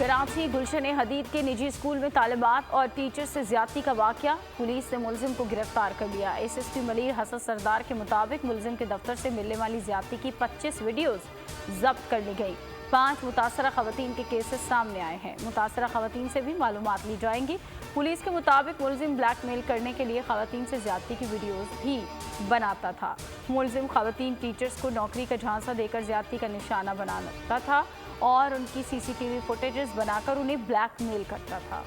कराची गुलशन हदीद के निजी स्कूल में तालिबात और टीचर से ज्यादती का वाकया, पुलिस ने मुलजिम को गिरफ्तार कर लिया। एसएसपी मलिर हसन सरदार के मुताबिक मुलजिम के दफ्तर से मिलने वाली ज्यादती की 25 वीडियोस जब्त कर ली गई। 5 मुतासरा खवातीन के केसेस सामने आए हैं। मुतासरा खवातीन से भी मालूमात ली जाएंगी। पुलिस के मुताबिक मुलजिम ब्लैकमेल करने के लिए खवातीन से ज्यादती की वीडियोस भी बनाता था। मुलजिम खवातीन टीचर्स को नौकरी का झांसा देकर ज्यादती का निशाना बनाता था और उनकी सीसीटीवी फुटेजेस बनाकर उन्हें ब्लैकमेल करता था।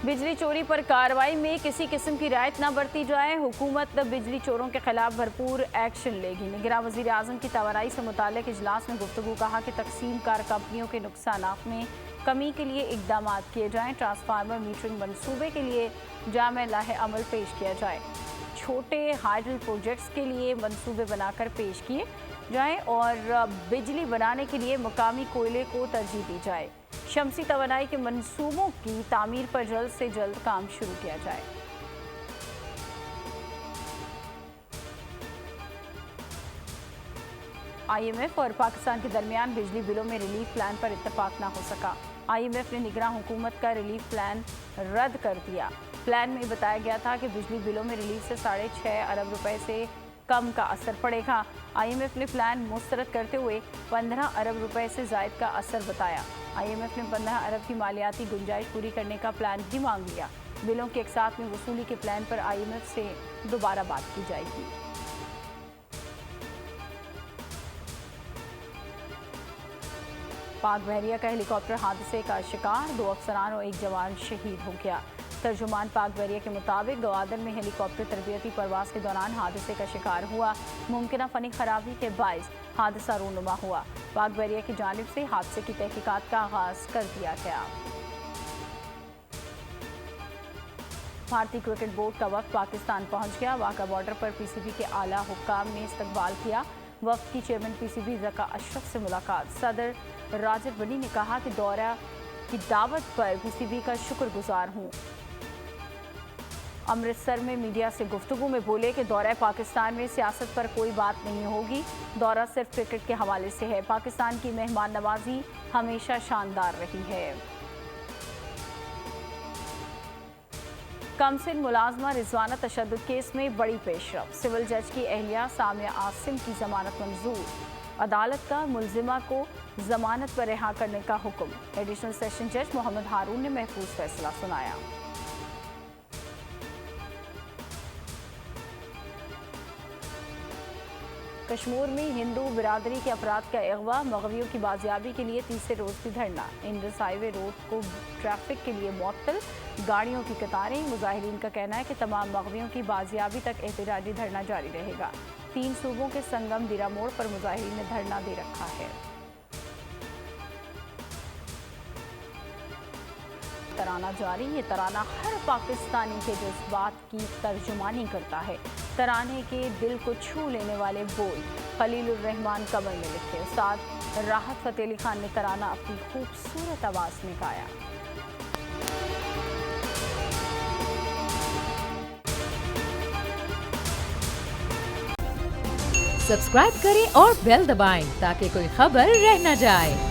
बिजली चोरी पर कार्रवाई में किसी किस्म की रियायत न बरती जाए, हुकूमत बिजली चोरों के खिलाफ भरपूर एक्शन लेगी। निगरान वज़ीर आज़म की तवानाई से मुताल्लिक इजलास में गुफ्तगू कहा कि तकसीम कार कंपनियों के नुकसानात में कमी के लिए इक़दाम किए जाएँ। ट्रांसफार्मर मीटरिंग मनसूबे के लिए जामे लाहे अमल पेश किया जाए। छोटे हाइडल प्रोजेक्ट्स के लिए मनसूबे बनाकर पेश किए जाएँ और बिजली बनाने के लिए मकामी कोयले को तरजीह दी जाए। शमसी तवानाई के मंसूबों की तामीर पर जल्द से जल्द काम शुरू किया जाए। IMF और पाकिस्तान के दरमियान बिजली बिलों में रिलीफ प्लान पर इत्तफाक न हो सका। IMF ने निगरान हुकूमत का रिलीफ प्लान रद्द कर दिया। प्लान में बताया गया था कि बिजली बिलों में रिलीफ से 6.5 अरब रुपए से कम का असर पड़ेगा। IMF ने प्लान मुस्तरद करते हुए 15 अरब रुपए से ज़ायद का असर बताया। IMF ने 15 अरब की मालियाती गुंजाइश पूरी करने का प्लान भी मांग लिया। बिलों के एक साथ में वसूली के प्लान पर IMF से दोबारा बात की जाएगी। पाक बहरिया का हेलीकॉप्टर हादसे का शिकार, 2 अफसरान और 1 जवान शहीद हो गया। तर्जुमान पाक बहरिया के मुताबिक गवादर में हेलीकॉप्टर तरबियती परवास के दौरान हादसे का शिकार हुआ। मुमकिन फनी खराबी के बायस हादसा रूनुमा हुआ। पाक बहरिया की जानिब से हादसे की तहकीकात का आगाज कर दिया गया। भारतीय क्रिकेट बोर्ड का वफ्द पाकिस्तान पहुंच गया। वाघा बॉर्डर पर PCB के आला हुक्काम ने इस्तकबाल किया। वफ्द की चेयरमैन PCB ज़का अशरफ से मुलाकात। सदर राजर बनी ने कहा कि दौरा की दावत पर PCB का शुक्रगुजार हूँ। अमृतसर में मीडिया से गुफ्तगू में बोले कि दौरा पाकिस्तान में सियासत पर कोई बात नहीं होगी, दौरा सिर्फ क्रिकेट के हवाले से है। पाकिस्तान की मेहमान नवाजी हमेशा शानदार रही है। कमसिन मुलाजमा रिजवाना तशद्दुद केस में बड़ी पेशरफ। सिविल जज की अहलिया सामिया आसिम की जमानत मंजूर। अदालत का मुलजिमा को जमानत पर रिहा करने का हुक्म। एडिशनल सेशन जज मोहम्मद हारून ने महफूज फैसला सुनाया। कश्मीर में हिंदू बिरादरी के अफराद का अगवा, मगवियों की बाजियाबी के लिए तीसरे रोज भी धरना। इंडस हाईवे रोड को ट्रैफिक के लिए मुअत्तल, गाड़ियों की कतारें। मुजाहिरीन का कहना है कि तमाम मगवियों की बाजियाबी तक एहतजाजी धरना जारी रहेगा। 3 सूबों के संगम दिरा मोड़ पर मुजाहिरीन ने धरना दे रखा है। तराना जारी, ये तराना हर पाकिस्तानी के जज्बात की तर्जुमानी करता है। तराने के दिल को छू लेने वाले बोल खलीलुर रहमान कमल में लिखे। उस्ताद राहत फ़तेह अली खान ने तराना अपनी खूबसूरत आवाज़ में गाया। सब्सक्राइब करें और बेल दबाएं ताकि कोई खबर रह न जाए।